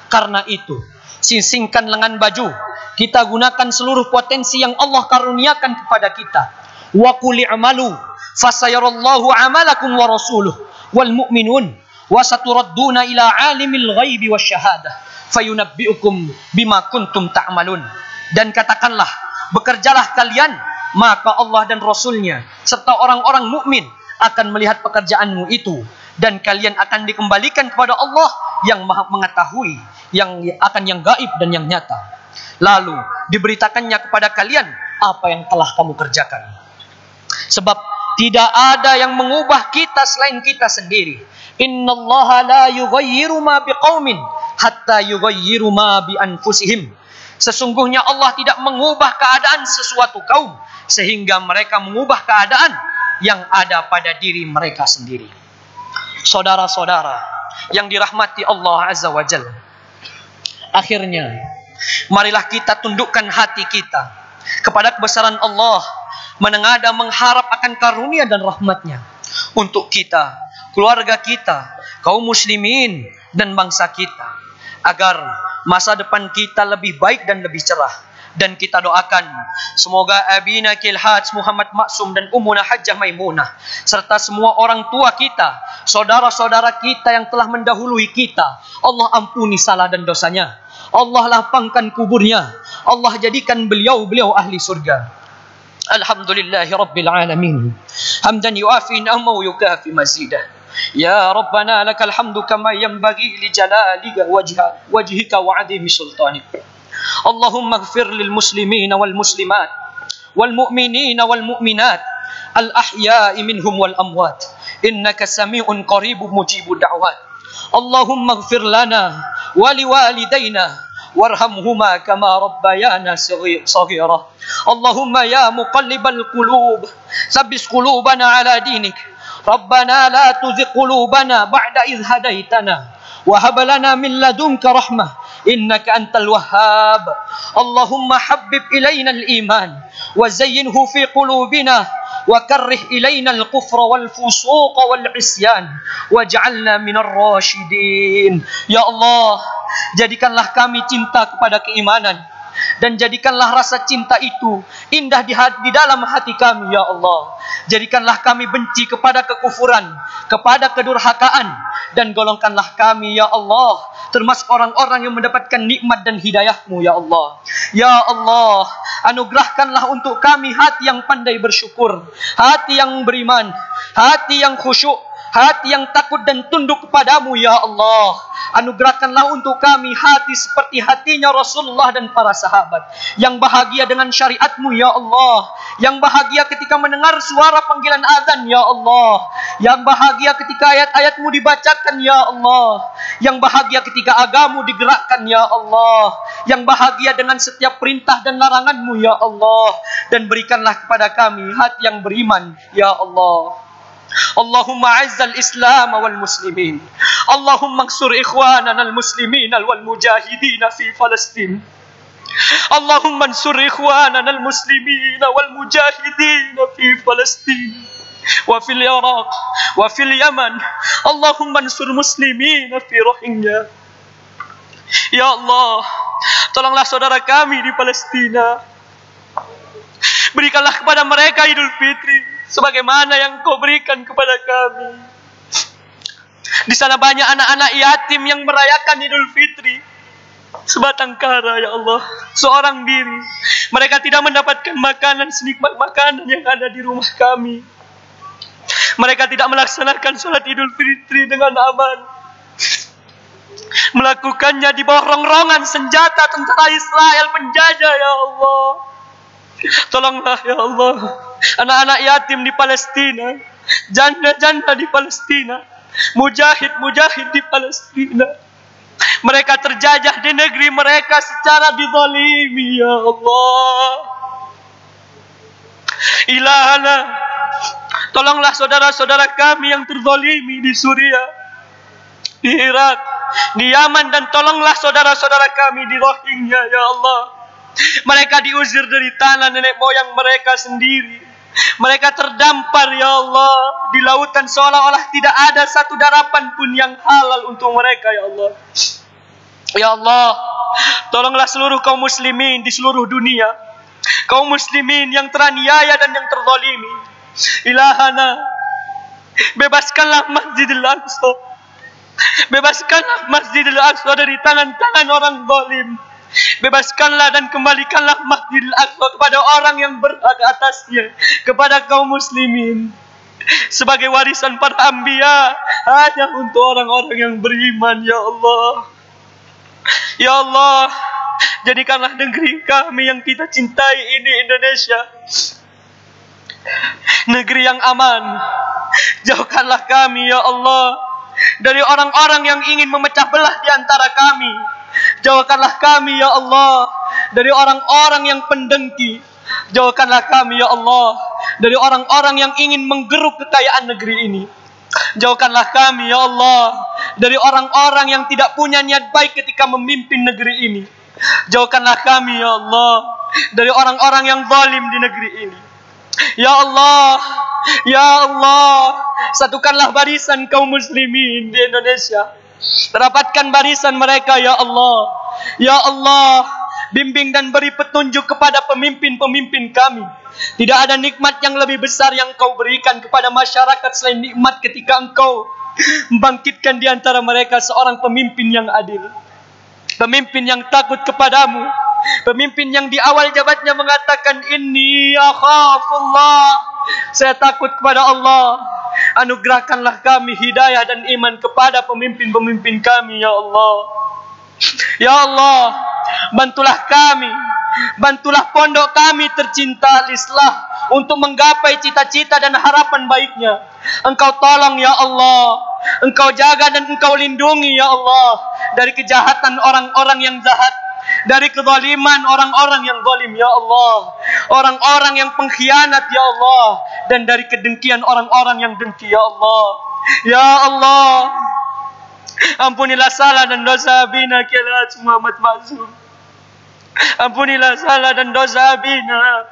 Karena itu, singsingkan lengan baju, kita gunakan seluruh potensi yang Allah karuniakan kepada kita. Wa qul i'malu fasayarallahu 'amalakum wa rasuluhu wal mu'minun wa saturadduna ila 'alimil ghaibi wasyahadah fayunabbi'ukum bima kuntum ta'malun. Dan katakanlah, bekerjalah kalian, maka Allah dan Rasulnya serta orang-orang mukmin akan melihat pekerjaanmu itu, dan kalian akan dikembalikan kepada Allah yang Maha mengetahui yang gaib dan yang nyata. Lalu diberitakannya kepada kalian apa yang telah kamu kerjakan. Sebab tidak ada yang mengubah kita selain kita sendiri. Innallaha la yughayyiru ma biqaumin hatta yughayyiru ma bi anfusihim. Sesungguhnya Allah tidak mengubah keadaan sesuatu kaum sehingga mereka mengubah keadaan yang ada pada diri mereka sendiri. Saudara-saudara yang dirahmati Allah Azza wa Jalla, akhirnya marilah kita tundukkan hati kita kepada kebesaran Allah, menengadah mengharap akan karunia dan rahmatnya untuk kita, keluarga kita, kaum muslimin dan bangsa kita, agar masa depan kita lebih baik dan lebih cerah. Dan kita doakan semoga Abina Kilhaj Muhammad Maksum dan Ummuna Hajjah Maimunah serta semua orang tua kita, saudara-saudara kita yang telah mendahului kita, Allah ampuni salah dan dosanya, Allah lapangkan kuburnya, Allah jadikan beliau ahli surga. Alhamdulillahi Rabbil Alamin, hamdan yuafi ni'amahu wa yukafi mazidah. Ya Rabbana lakal hamdu kama yanbaghi li jalalika wajhika wa 'azimi sultanik. Allahumma ighfir lil muslimina wal muslimat wal mu'minina wal mu'minat al ahya'i minhum wal amwat innaka sami'un qaribun mujibud da'wat. Allahumma ighfir lana wa liwalidayna warhamhuma kama rabbayana saghira. Allahumma ya muqallibal qulub tsabbit qulubana ala dinik. Rabbana la tuzigh qulubana ba'da idh hadaitana wa hab lana min ladunka rahmah innaka antal wahhab. Allahumma habbib ilaina al-iman wa zayyinhu fi qulubina wa karrih ilaina al-kufra wal fusuq wal isyan waj'alna minar rasyidin. Ya Allah, jadikanlah kami cinta kepada keimanan dan jadikanlah rasa cinta itu indah di dalam hati kami, ya Allah. Jadikanlah kami benci kepada kekufuran, kepada kedurhakaan, dan golongkanlah kami, ya Allah, termasuk orang-orang yang mendapatkan nikmat dan hidayah-Mu, ya Allah. Ya Allah, anugerahkanlah untuk kami hati yang pandai bersyukur, hati yang beriman, hati yang khusyuk, hati yang takut dan tunduk kepadamu, ya Allah. Anugerahkanlah untuk kami hati seperti hatinya Rasulullah dan para sahabat, yang bahagia dengan syariat-Mu, ya Allah, yang bahagia ketika mendengar suara panggilan azan, ya Allah, yang bahagia ketika ayat-ayat-Mu dibacakan, ya Allah, yang bahagia ketika agama-Mu digerakkan, ya Allah, yang bahagia dengan setiap perintah dan larangan-Mu, ya Allah. Dan berikanlah kepada kami hati yang beriman, ya Allah. Allahumma azzal Islam wal muslimin. Allahumma ansur ikhwanana al muslimin wal mujahidin fi Palestin. Allahumma ansur ikhwanana al muslimin wal mujahidin fi Palestin wa fil Iraq wa fil Yaman. Allahumma ansur muslimin fi Rohingya. Ya Allah, tolonglah saudara kami di Palestina. Berikanlah kepada mereka Idul Fitri sebagaimana yang Kau berikan kepada kami. Di sana banyak anak-anak yatim yang merayakan Idul Fitri sebatang kara, ya Allah, seorang diri. Mereka tidak mendapatkan makanan senikmat makanan yang ada di rumah kami. Mereka tidak melaksanakan sholat Idul Fitri dengan aman, melakukannya di bawah rongrongan senjata tentara Israel penjajah, ya Allah. Tolonglah, ya Allah, anak-anak yatim di Palestina, janda-janda di Palestina, mujahid-mujahid di Palestina. Mereka terjajah di negeri mereka secara dizalimi, ya Allah. Ilahana, tolonglah saudara-saudara kami yang terzalimi di Suriah, di Irak, di Yaman, dan tolonglah saudara-saudara kami di Rohingya, ya Allah. Mereka diusir dari tanah nenek moyang mereka sendiri. Mereka terdampar, ya Allah, di lautan seolah-olah tidak ada satu darapan pun yang halal untuk mereka, ya Allah. Ya Allah, tolonglah seluruh kaum muslimin di seluruh dunia, kaum muslimin yang teraniaya dan yang terzalimi. Ilahana, bebaskanlah Masjidil Aqsa. Bebaskanlah Masjidil Aqsa dari tangan-tangan orang zalim. Bebaskanlah dan kembalikanlah Masjidil Aqsa kepada orang yang berhak atasnya, kepada kaum muslimin, sebagai warisan para anbiya, hanya untuk orang-orang yang beriman, ya Allah. Ya Allah, jadikanlah negeri kami yang kita cintai ini, Indonesia, negeri yang aman. Jauhkanlah kami, ya Allah, dari orang-orang yang ingin memecah belah di antara kami. Jauhkanlah kami, ya Allah, dari orang-orang yang pendengki. Jauhkanlah kami, ya Allah, dari orang-orang yang ingin menggeruk kekayaan negeri ini. Jauhkanlah kami, ya Allah, dari orang-orang yang tidak punya niat baik ketika memimpin negeri ini. Jauhkanlah kami, ya Allah, dari orang-orang yang zalim di negeri ini. Ya Allah, ya Allah, satukanlah barisan kaum muslimin di Indonesia. Rapatkan barisan mereka, ya Allah. Ya Allah, bimbing dan beri petunjuk kepada pemimpin-pemimpin kami. Tidak ada nikmat yang lebih besar yang Kau berikan kepada masyarakat selain nikmat ketika Engkau membangkitkan di antara mereka seorang pemimpin yang adil, pemimpin yang takut kepadamu, pemimpin yang di awal jabatnya mengatakan, inni akhafullah, saya takut kepada Allah. Anugerahkanlah kami hidayah dan iman kepada pemimpin-pemimpin kami, ya Allah. Ya Allah, bantulah kami, bantulah pondok kami tercinta Al-Islah untuk menggapai cita-cita dan harapan baiknya. Engkau tolong, ya Allah, Engkau jaga dan Engkau lindungi, ya Allah, dari kejahatan orang-orang yang jahat, dari kezaliman orang-orang yang zalim ya Allah, orang-orang yang pengkhianat ya Allah, dan dari kedengkian orang-orang yang dengki ya Allah. Ya Allah, ampunilah salah dan dosa Abina Kelaj Muhammad Masum. Ampunilah salah dan dosa Abina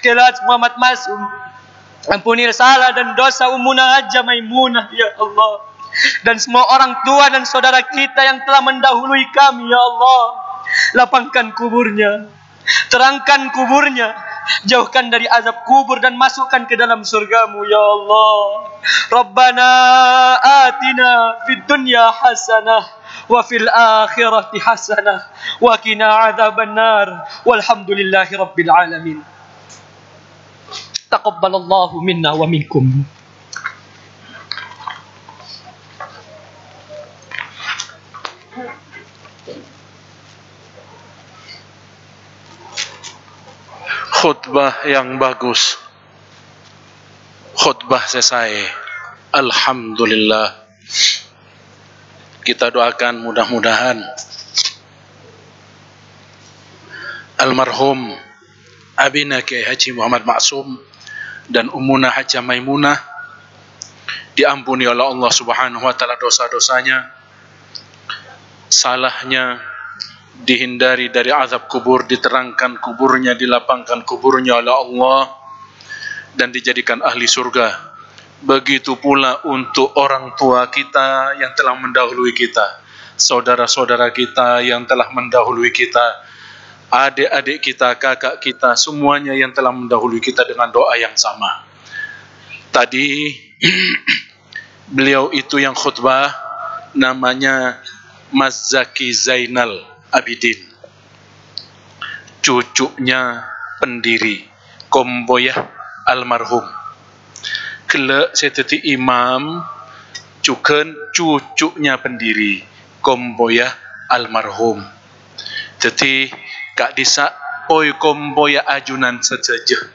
Kelaj Muhammad Masum. Ampunilah salah dan dosa Ummuna Hajjah Maimunah ya Allah, dan semua orang tua dan saudara kita yang telah mendahului kami ya Allah. Lapangkan kuburnya, terangkan kuburnya, jauhkan dari azab kubur dan masukkan ke dalam surgamu ya Allah. Rabbana atina fid dunya hasanah wa fil akhirati hasanah wa qina adzabannar walhamdulillahi rabbil alamin. Taqabbalallahu minna wa minkum. Khutbah yang bagus. Khutbah selesai. Alhamdulillah. Kita doakan mudah-mudahan almarhum Abina Kiai Haji Muhammad Maksum dan Ummuna Hajjah Maimunah diampuni oleh Allah Subhanahu wa taala dosa-dosanya, salahnya dihindari dari azab kubur, diterangkan kuburnya, dilapangkan kuburnya oleh Allah, dan dijadikan ahli surga. Begitu pula untuk orang tua kita yang telah mendahului kita, saudara-saudara kita yang telah mendahului kita, adik-adik kita, kakak kita, semuanya yang telah mendahului kita dengan doa yang sama. Tadi beliau itu yang khutbah namanya Mas Zaki Zainal Abidin, cucunya pendiri Komboyah almarhum. Kelak seteti imam cuken cucunya pendiri Komboyah almarhum. Jadi kak disa oi Komboyah ajunan saja,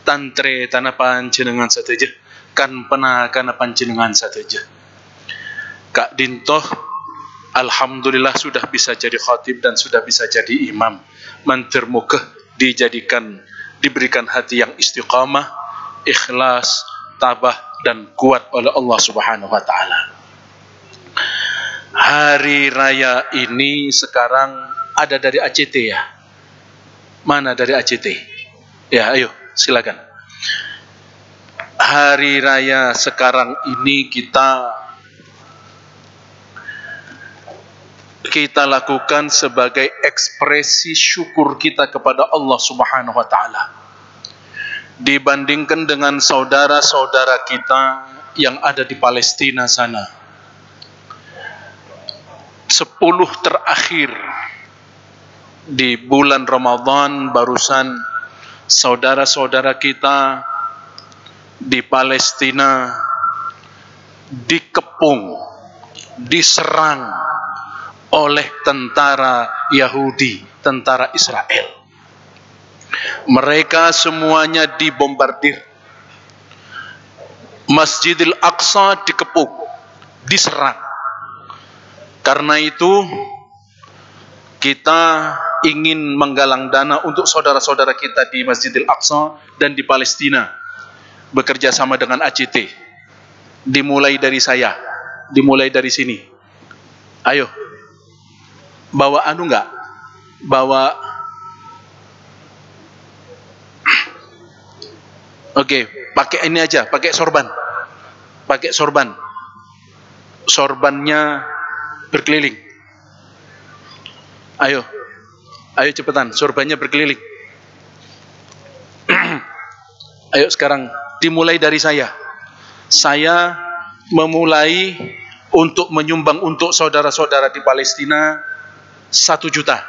tantre tanah panjenengan saja, kan pernah kana panjenengan saja. Kak Dintoh alhamdulillah sudah bisa jadi khatib dan sudah bisa jadi imam. Mentermuka diberikan hati yang istiqamah, ikhlas, tabah dan kuat oleh Allah Subhanahu wa taala. Hari raya ini sekarang ada dari ACT ya? Mana dari ACT? Ya, ayo silakan. Hari raya sekarang ini kita lakukan sebagai ekspresi syukur kita kepada Allah Subhanahu wa taala. Dibandingkan dengan saudara-saudara kita yang ada di Palestina sana, 10 terakhir di bulan Ramadan barusan saudara-saudara kita di Palestina dikepung, diserang oleh tentara Yahudi, tentara Israel. Mereka semuanya dibombardir. Masjidil Aqsa dikepung, diserang. Karena itu kita ingin menggalang dana untuk saudara-saudara kita di Masjidil Aqsa dan di Palestina, bekerja sama dengan ACT. Dimulai dari saya, dimulai dari sini. Ayo, bawa anu enggak? Bawa Oke, pakai ini aja, pakai sorban. Pakai sorban. Sorbannya berkeliling. Ayo. Ayo cepetan, sorbannya berkeliling. Ayo sekarang dimulai dari saya. Saya memulai untuk menyumbang untuk saudara-saudara di Palestina 1 juta.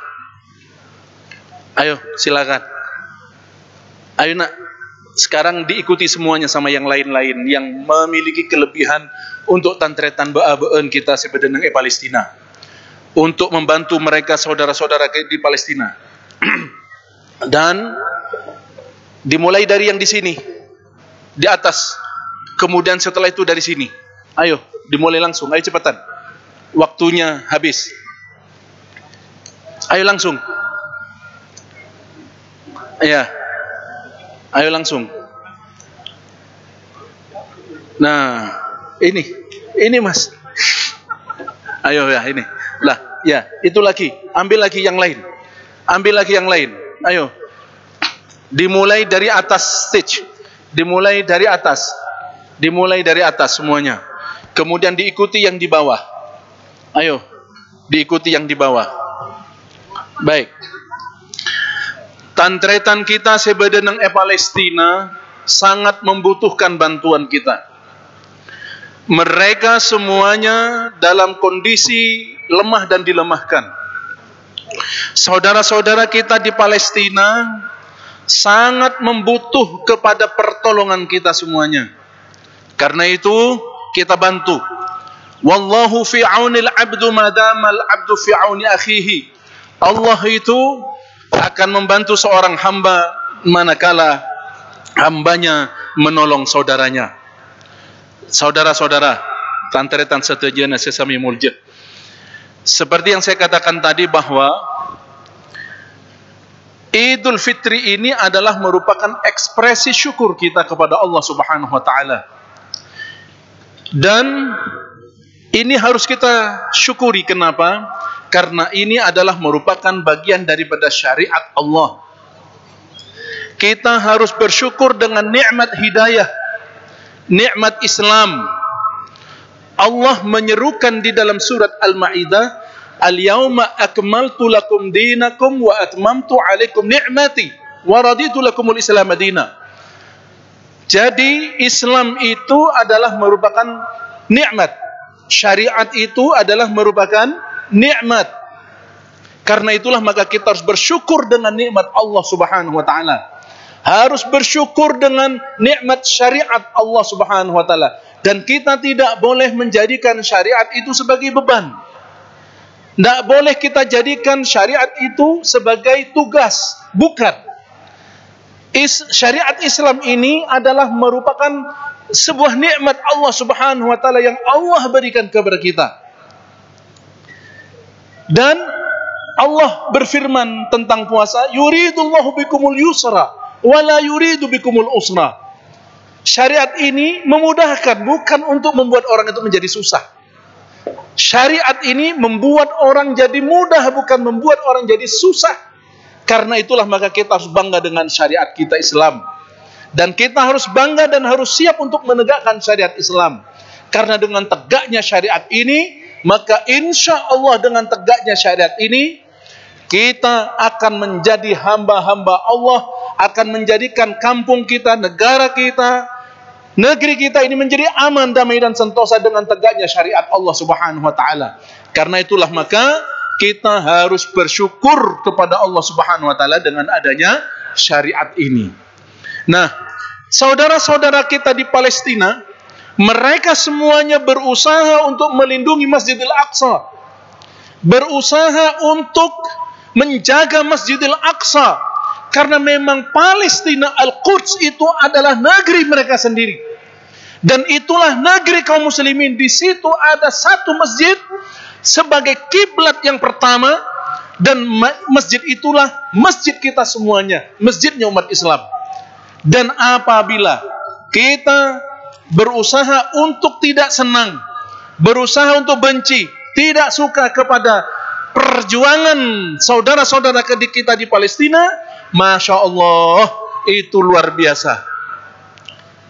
Ayo, silakan. Ayo nak, sekarang diikuti semuanya sama yang lain-lain yang memiliki kelebihan untuk tantretan bea-beun kita sebenarnya di Palestina, untuk membantu mereka saudara-saudara di Palestina. Dan dimulai dari yang di sini, di atas, kemudian setelah itu dari sini. Ayo, dimulai langsung, ayo cepetan. Waktunya habis. Ayo langsung. Ya. Ayo langsung. Nah, ini Mas. Ayo ya ini. Lah, ya, itu lagi. Ambil lagi yang lain. Ambil lagi yang lain. Ayo. Dimulai dari atas stage. Dimulai dari atas. Dimulai dari atas semuanya. Kemudian diikuti yang di bawah. Ayo. Diikuti yang di bawah. Baik. Tantretan kita sebedeneng Palestina sangat membutuhkan bantuan kita. Mereka semuanya dalam kondisi lemah dan dilemahkan. Saudara-saudara kita di Palestina sangat membutuh kepada pertolongan kita semuanya. Karena itu kita bantu. Wallahu fi aunil abdu madamal abdu fi auni akhihi. Allah itu akan membantu seorang hamba manakala hambanya menolong saudaranya. Saudara-saudara, tantretan setajana sesami mulja. Seperti yang saya katakan tadi bahwa Idul Fitri ini adalah merupakan ekspresi syukur kita kepada Allah Subhanahu wa taala. Dan ini harus kita syukuri. Kenapa? Karena ini adalah merupakan bagian daripada syariat Allah. Kita harus bersyukur dengan nikmat hidayah, nikmat Islam. Allah menyerukan di dalam surat Al-Maidah, "Al-yauma akmaltu lakum dinakum wa atmamtu 'alaikum ni'mati wa raditu lakumul Islam madina." Jadi Islam itu adalah merupakan nikmat. Syariat itu adalah merupakan nikmat. Karena itulah maka kita harus bersyukur dengan nikmat Allah Subhanahu wa taala. Harus bersyukur dengan nikmat syariat Allah Subhanahu wa taala, dan kita tidak boleh menjadikan syariat itu sebagai beban. Tidak boleh kita jadikan syariat itu sebagai tugas, bukan. Syariat Islam ini adalah merupakan sebuah nikmat Allah Subhanahu wa taala yang Allah berikan kepada kita. Dan Allah berfirman tentang puasa, yuridullahu bikumul yusra wa la yuridu bikumul usra. Syariat ini memudahkan, bukan untuk membuat orang itu menjadi susah. Syariat ini membuat orang jadi mudah, bukan membuat orang jadi susah. Karena itulah maka kita harus bangga dengan syariat kita Islam. Dan kita harus bangga dan harus siap untuk menegakkan syariat Islam. Karena dengan tegaknya syariat ini, maka insya Allah dengan tegaknya syariat ini, kita akan menjadi hamba-hamba Allah, akan menjadikan kampung kita, negara kita, negeri kita ini menjadi aman, damai dan sentosa dengan tegaknya syariat Allah Subhanahu wa taala. Karena itulah maka kita harus bersyukur kepada Allah Subhanahu wa taala dengan adanya syariat ini. Nah, saudara-saudara kita di Palestina, mereka semuanya berusaha untuk melindungi Masjidil Aqsa, berusaha untuk menjaga Masjidil Aqsa, karena memang Palestina, Al-Quds itu adalah negeri mereka sendiri, dan itulah negeri kaum muslimin. Di situ ada satu masjid sebagai kiblat yang pertama, dan masjid itulah masjid kita semuanya, masjidnya umat Islam. Dan apabila kita berusaha untuk tidak senang, berusaha untuk benci, tidak suka kepada perjuangan saudara-saudara kita di Palestina, Masya Allah, itu luar biasa.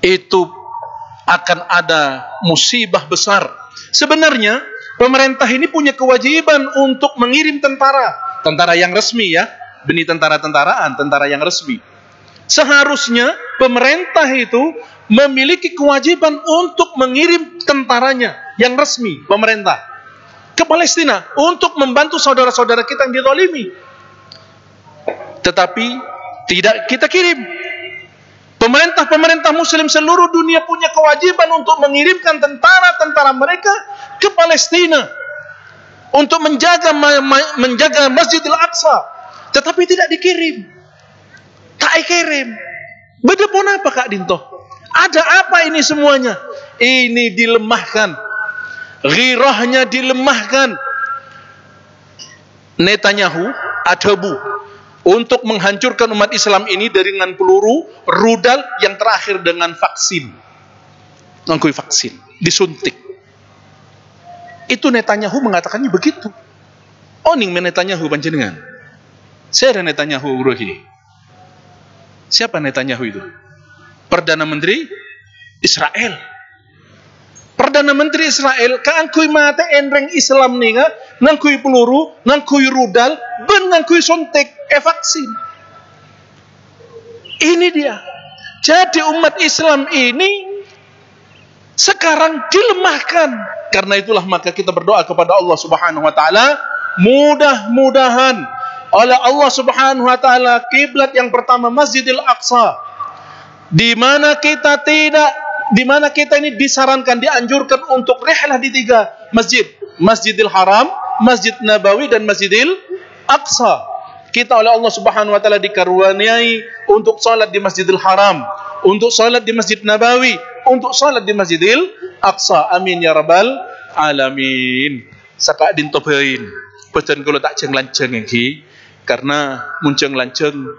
Itu akan ada musibah besar. Sebenarnya pemerintah ini punya kewajiban untuk mengirim tentara yang resmi, ya, benih tentara-tentaraan, tentara yang resmi. Seharusnya pemerintah itu memiliki kewajiban untuk mengirim tentaranya yang resmi, pemerintah, ke Palestina untuk membantu saudara-saudara kita yang dizalimi. Tetapi tidak kita kirim. Pemerintah-pemerintah muslim seluruh dunia punya kewajiban untuk mengirimkan tentara-tentara mereka ke Palestina untuk menjaga Masjidil Aqsa. Tetapi tidak dikirim. Tak kirim. Beda pun apa Kak Dinto? Ada apa ini semuanya? Ini dilemahkan. Ghirahnya dilemahkan. Netanyahu, Adhabu, untuk menghancurkan umat Islam ini dengan peluru, rudal, yang terakhir dengan vaksin. Ngangkui vaksin, disuntik. Itu Netanyahu mengatakannya begitu. Oh, ning Netanyahu panjenengan. Saya ada Netanyahu uruhi. Siapa Netanyahu itu? Perdana Menteri Israel. Perdana Menteri Israel kaangkui mata enreng Islam nih, ngangkui peluru, ngangkui rudal, ben ngangkui suntik, vaksin. Ini dia. Jadi umat Islam ini sekarang dilemahkan. Karena itulah maka kita berdoa kepada Allah Subhanahu wa taala, mudah-mudahan oleh Allah Subhanahu wa taala kiblat yang pertama Masjidil Aqsa, di mana kita ini disarankan, dianjurkan untuk rihlah di 3 masjid, Masjidil Haram, Masjid Nabawi, dan Masjidil Aqsa. Kita oleh Allah Subhanahu wa taala dikaruniai untuk salat di Masjidil Haram, untuk salat di Masjid Nabawi, untuk salat di Masjidil Aqsa. Amin ya rabbal alamin. Saka din tobein. Beten kula tak jeng lanceng iki karena munceng lanceng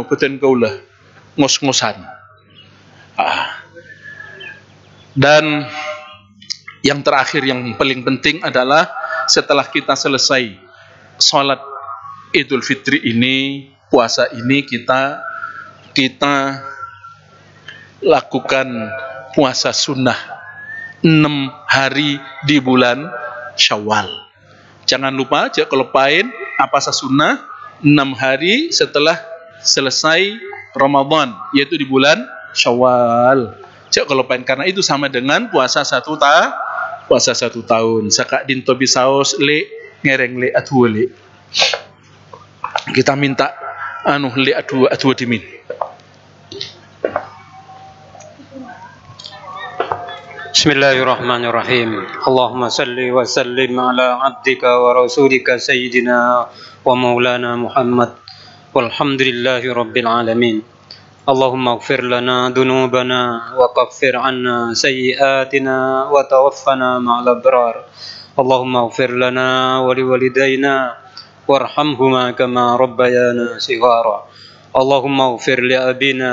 beten kula ngos-ngosan. Dan yang terakhir yang paling penting adalah setelah kita selesai sholat Idul Fitri ini, puasa ini, kita lakukan puasa sunnah 6 hari di bulan Syawal. Jangan lupa, jangan kelupain apa sunnah 6 hari setelah selesai Ramadan, yaitu di bulan Syawal. Jangan kelupain, karena itu sama dengan puasa 1 tahun. Saka din tobi saos le ngereng le atu le. Kita minta le atu dimin. Bismillahirrahmanirrahim. Allahumma salli wa sallim ala abdika wa rasulika sayyidina wa maulana Muhammad. Walhamdulillahi rabbil alamin. Allahumma ighfir lana dhunubana wa kaffir anna sayyiatina wa tawaffana ma'al abrar. Allahumma ighfir lana wa liwalidayna warhamhuma kama rabbayana shighara. Allahumma ighfir li abina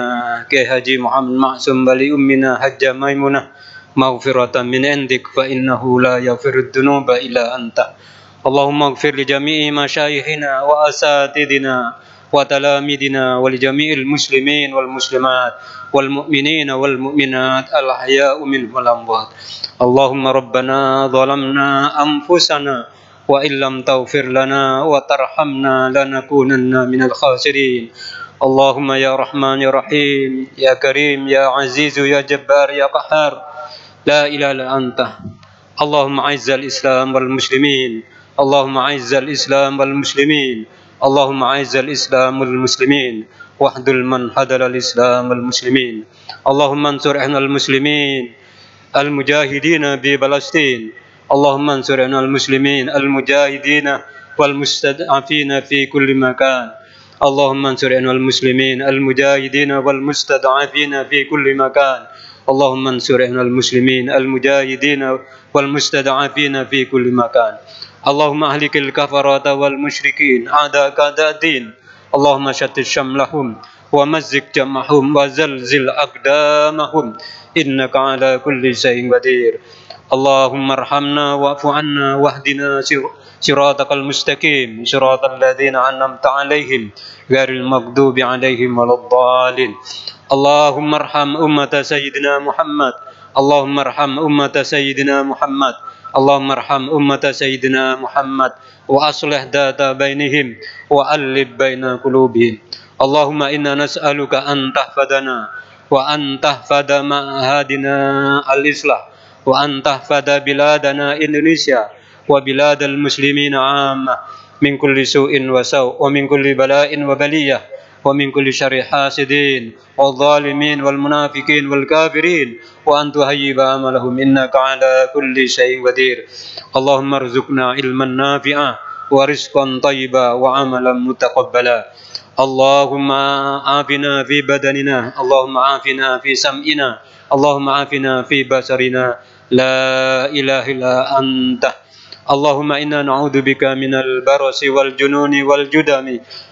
Kiai Haji Muhammad Ma'sum wa li ummina Hajjah Maimunah maghfiratan min indik fa innahu la yaghfiru dhunuba illa anta. Allahumma ighfir li jami'i masyayikhina wa asatidina wa talamidina wa li jami'il muslimin wal muslimat wal mu'minina wal mu'minat al ahya'u minhum wal amwat. Allahumma rabbana zalamna anfusana wa illam taghfir lana wa tarhamna lanakunanna minal khasirin. Allahumma ya Rahman ya Rahim ya Karim ya Aziz ya Jabbar ya Qahhar, la ilaha illa anta. Allahumma aizzal Islam wal muslimin. Allahumma aizzal Islam wal muslimin. Allahumma aizzal Islam wal muslimin wahdul man hadal al Islam wal muslimin. Allahumma ansur al muslimin al mujahidin bi Palestin. Allahumma ansur al muslimin al mujahidin wal mustad'afin fi kulli makan. Allahumma ansur al muslimin al mujahidin wal mustad'afin fi kulli makan. Allahumma ansur al muslimin al mujahidin wal mustad'afin fi kulli makan. Allahumma ahlikil kafarata wal musyrikin a'da'aka a'da'ad-din. Allahumma shattit syamlahum wa mazzik jam'ahum wa zalzil aqdamahum innaka ala kulli syai'in qadir. Allahumma arhamna wa'fu 'anna wahdina siratal mustaqim siratal ladzina an'amta 'alaihim ghairil maghdubi 'alaihim waladdallin. Allahumma arham ummata sayyidina Muhammad. Allahumma arham ummata sayyidina Muhammad. Allahumma arham ummata sayyidina Muhammad wa aslih data bainihim wa allib baina qulubihim. Allahumma inna nas'aluka an tahfadana wa an tahfada ma'hadina al-islah wa an tahfada biladana Indonesia wa biladal muslimina 'ammah min kulli su'in wa saw' wa min kulli bala'in wa baliyah wa min kulli syarri hasidin wal zalimin wal munafiqin wal kafirin wa an tuhayyiba amalahum innaka ala kulli syai'in qadir. Allahumma arzuqna ilman nafi'a wa rizqan thayyiba wa amalan mutaqabbala. Allahumma afina fi badanina, Allahumma afina fi sam'ina, Allahumma afina fi basarina, la ilaha illa anta. اللهم إنا نعوذ بك من البرص والجنون والجدم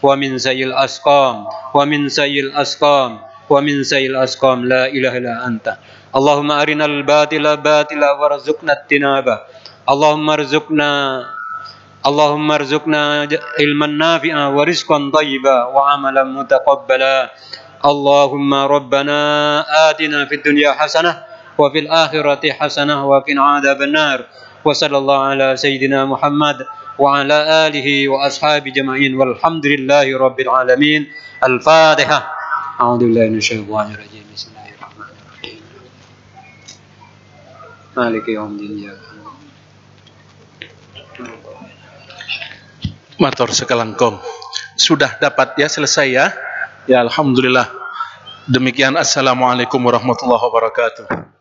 ومن سيء الأسقام ومن سيء الأسقام لا إله إلا أنت. اللهم أرنا الباطل باطلا وارزقنا اجتنابه. اللهم ارزقنا علما نافعا ورزقا طيبا وعملا متقبلا. اللهم ربنا آتنا في الدنيا حسنة وفي الآخرة حسنة وقنا عذاب النار. وصلى الله على سيدنا محمد وعلى آله وأصحابه جميعين والحمد لله رب العالمين. الفاتحة. أعوذ بالله من الشيطان الرجيم. بسم الله الرحمن الرحيم. مالك يوم الدين. Matur sekelangkong. Sudah dapat ya, selesai ya? Ya, alhamdulillah. Demikian, assalamualaikum warahmatullahi wabarakatuh.